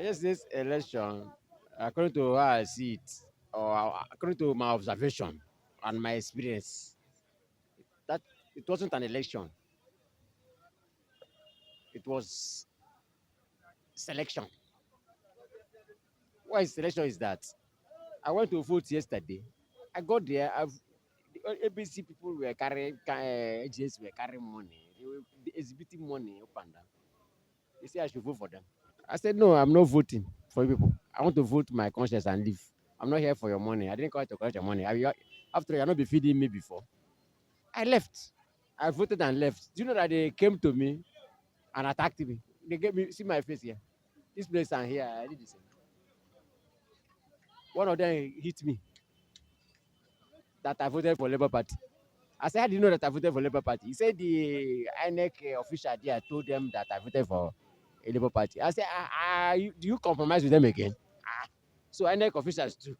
Yes, this election, according to how I see it, or according to my observation and my experience, that it wasn't an election. It was selection. Why selection is that? I went to vote yesterday. I got there. The ABC people were carrying, agents were carrying money. They were exhibiting money up and down. They say I should vote for them. I said, no, I'm not voting for you people. I want to vote my conscience and leave. I'm not here for your money. I didn't come to collect your money. After you're not be feeding me before. I left. I voted and left. Do you know that they came to me and attacked me? They gave me, see my face here. This place and here, I did the same. One of them hit me that I voted for Labour Party. I said, how do you know that I voted for Labour Party? He said the INEC official there told them that I voted for a Labour Party. I said, do you compromise with them again? So INEC officials too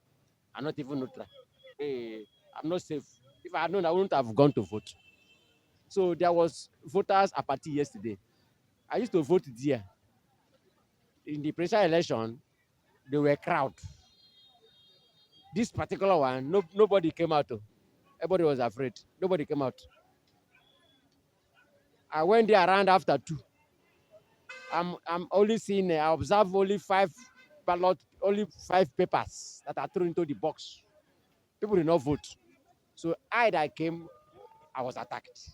are not even neutral. Hey, I'm not safe. If I had known, I wouldn't have gone to vote. So there was voters apathy yesterday. I used to vote there. In the presidential election, they were crowd. This particular one, nobody came out. Oh. Everybody was afraid. Nobody came out. I went there around after 2. I'm only seeing, I observe only 5 ballot, only 5 papers that are thrown into the box. People did not vote. So that came, I was attacked.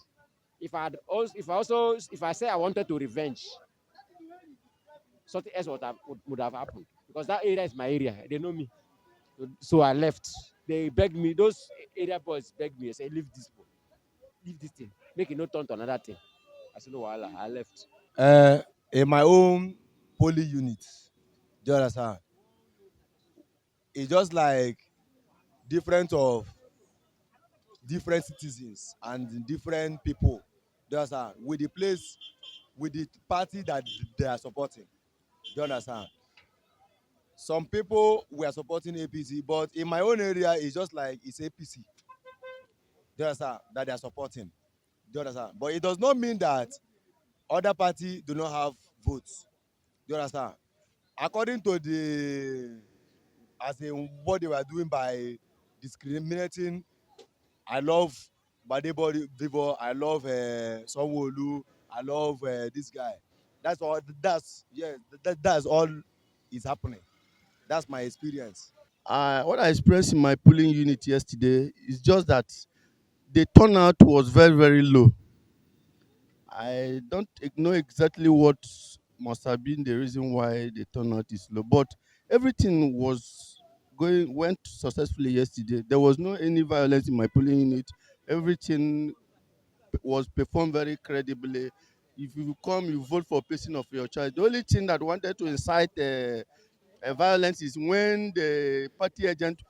If I say I wanted to revenge, something else would have happened because that area is my area. They know me. So I left. They begged me. Those area boys begged me. I said, leave this thing, make it not turn to another thing. I said, no, I left. Uh, in my own polling unit, do you understand? It's just like different of different citizens and different people. Do you understand? With the place, with the party that they are supporting. Do you understand? Some people were supporting APC, but in my own area, it's just like it's APC. Do you understand? That they are supporting. Do you understand? But it does not mean that other party do not have votes. Do you understand? According to the as in what they were doing by discriminating, I love Badebo Vivo, I love Sanwo-olu, I love this guy. That's all. That's all is happening. That's my experience. What I experienced in my polling unit yesterday is just that the turnout was very, very low. I don't know exactly what must have been the reason why the turnout is low, but everything was went successfully yesterday. There was no any violence in my polling unit. Everything was performed very credibly. If you come, you vote for a person of your choice. The only thing that wanted to incite violence is when the party agent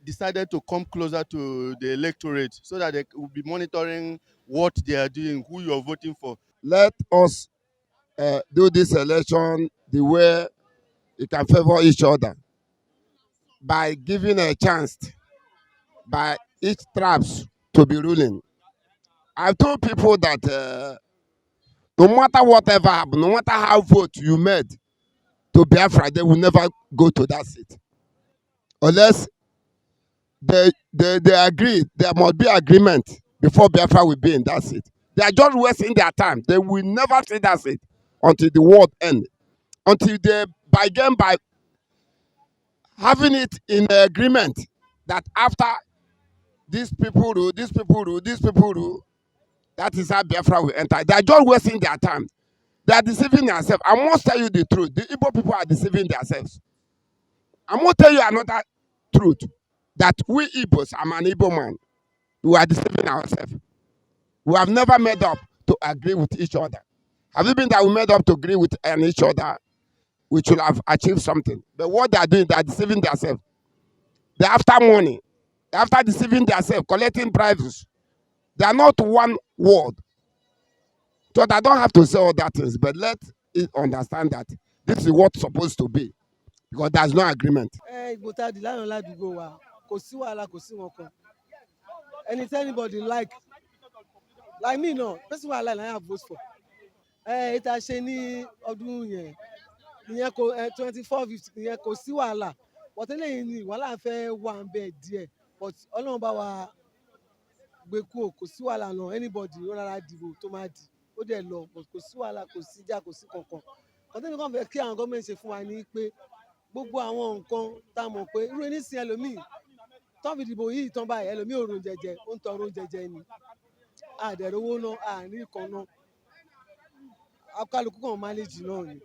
decided to come closer to the electorate so that they will be monitoring what they are doing, who you are voting for. Let us do this election the way it can favor each other by giving a chance by each tribes to be ruling. I've told people that no matter whatever happened, no matter how vote you made to Biafra, they will never go to that seat unless they agree. There must be agreement before Biafra will be in that seat. They are just wasting their time. They will never see that seat until the world ends. Until they bargain by having it in the agreement that after these people rule, these people rule, these people rule, that is how Biafra will enter. They are just wasting their time. They are deceiving themselves. I must tell you the truth. The Igbo people are deceiving themselves. I must tell you another truth. That we Igbos, I'm an Igbo man, we are deceiving ourselves. We have never made up to agree with each other. Have you been that we made up to agree with each other? We should have achieved something. But what they are doing, they are deceiving themselves. They are after money. After deceiving themselves, collecting bribes. They are not one word. So I don't have to say all that things, but let it understand that this is what's supposed to be because there's no agreement. Ìgbò tá a dì lánàá ládùúgbò wa kò sí wàhálà kò sí wọn kan anybody like me náà person wey I like na I vote for. Ìta ṣe ní ọdún yẹn ìyẹn kò 24/50 ìyẹn kò sí wàhálà but eléyìí ni wàhálà fẹ́ wà ń bẹ̀ díẹ̀ but ọlọ́run bá wa gbé kúrò kò sí wàhálà náà anybody ó rárá dìbò tó máa dì ó dẹ̀ lọ but kò sí wàhálà kò sí ìjà kò sí kankan kọ́tẹ́mi kan fẹ́ kí àwọn gọ́ọ̀mẹ̀ntì ṣe fún wa ní pé gbogbo àwọn nǹkan tá a mọ̀ pé irú onísìn ẹlòmíì tán fi dìbò yìí tán báyìí ẹlòmíì ò ron jẹjẹ ó ń tọrọ oúnjẹ jẹ ni àdẹ̀rówó náà àní kan náà akálukú kan mánéjì náà ni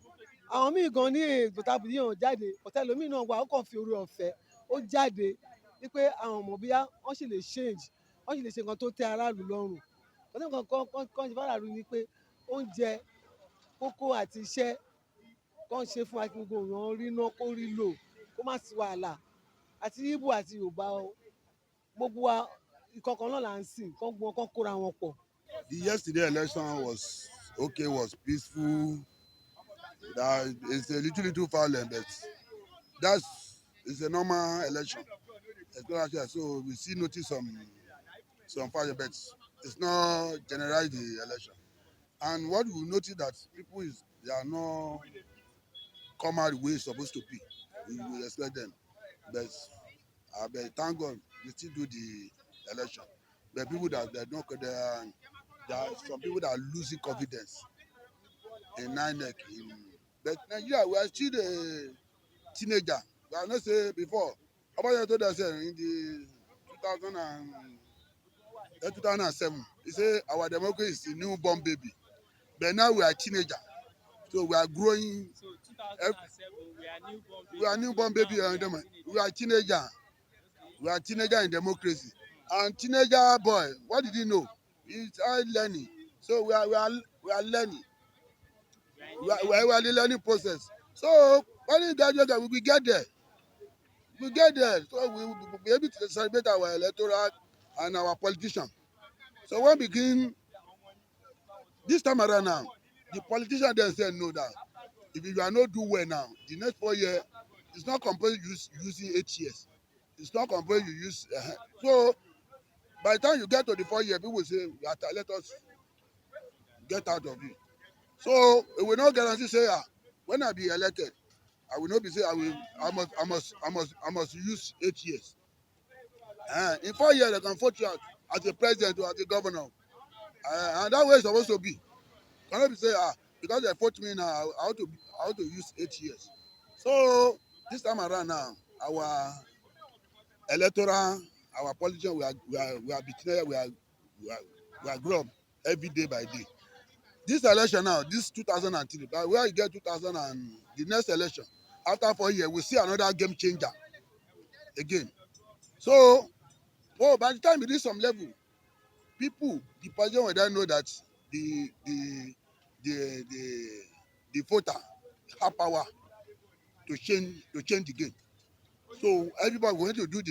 àwọn míì gan ní ètò tábìlì yàn jáde ọ̀tá ẹlòmíì náà wà ó kàn fi orí ọ̀fẹ́ ó jáde wípé àwọn ọmọ bíyá wọ́n sì lè change wọ́n sì lè ṣe nǹkan tó tẹ́ aráàlú lọ́rùn ọ̀tá kan ṣe fáráàlú ni pé oúnjẹ kókó àti iṣẹ́ kan ṣe fún wa kí gbogbo èèyàn rí náà kó rí lò kó má sí wàhálà àti Ìgbò àti Yorùbá gbogbo wa ìkọ̀kan náà là ń sìn kán gbọ́n kán kóra wọn pọ̀. The yesterday election was okay, was peaceful. That it's a little violent, but it's a normal election. So we see notice some fire, but it's not generalize the election. And what we notice that people they are not come out the way it's supposed to be. We expect them, but thank God we still do the election. But people that don't, there are some people that are losing confidence in INEC. But Nigeria, we are still a teenager. We are not say before. About told us in the 2007, he said our democracy is a newborn baby. But now we are teenager. So we are growing. So 2007, we are newborn baby. We are teenager. We are teenager in democracy. And teenager boy, what did he know? He's learning. So we are learning. We are the learning process. So when we graduate, we will get there. We get there. So we will be able to celebrate our electorate and our politicians. So when we begin this time around now, the politicians themselves know that if you are not do well now, the next 4 years, it's not compulsory using 8 years. It's not compulsory you use. So by the time you get to the 4 year, people will say, let us get out of it. So it will not guarantee say, when I be elected, I will not be say I must use 8 years. In 4 years, they can vote you out as a president or as a governor. And that way it's supposed to be. Cannot be say, because they vote me now, I want to use 8 years. So this time around now, our electoral, our politicians, we are betrayed, we are grown up every day by day. This election now, this 2003, but where you get 2000 and the next election, after 4 years, we see another game changer again. So, by the time you reach some level, people, the president will then know that the voter have power to change the game. So everybody going to do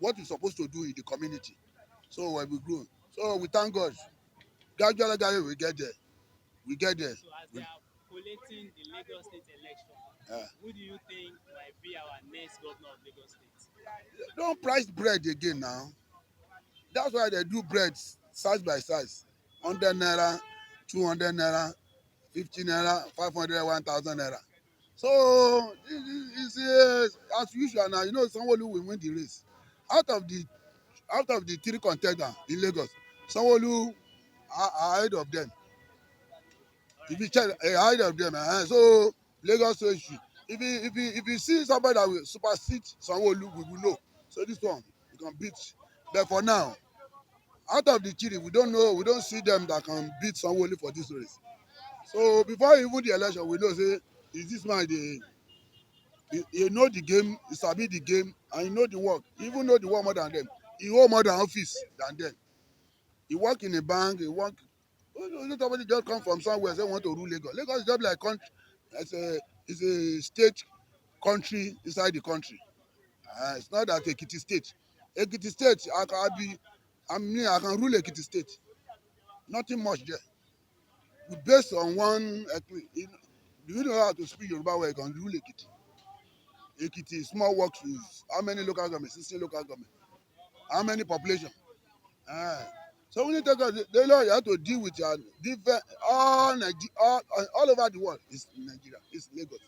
what we're supposed to do in the community. So when we grow, so we thank God. Gradually, we get there. We get there. So as they are collating the Lagos State election, who do you think might be our next governor of Lagos State? Don't price bread again now. That's why they do bread size by size. 100 naira, 200 naira, 50 naira, 500, 1,000 naira. So it's as usual now. You know, Sanwo-olu will win the race. Out of the 3 contenders in Lagos, Sanwo-olu are ahead of them. If you check ahead of them, so Lagos State, if you see somebody that will supersede Sanwo-olu, we will know. So this one we can beat. But for now, out of the 3, we don't know. We don't see them that can beat Sanwo-olu for this race. So before even the election, we know say is this man he know the game, he sabi the game, and he know the work. He even know the work more than them. He hold more than office than them. He work in a bank. He work. Somebody just come from somewhere say want to rule Lagos. Lagos is just like country. It's a state country inside the country. It's not that Ekiti State. Ekiti State, I can rule Ekiti State. Nothing much there. We based on one. Do you know how to speak Yoruba where you can rule Ekiti? Ekiti, small works with how many local governments? 16 local governments. How many population? So when you take out the law, you have to deal with your different all over the world. It's Nigeria. It's Lagos.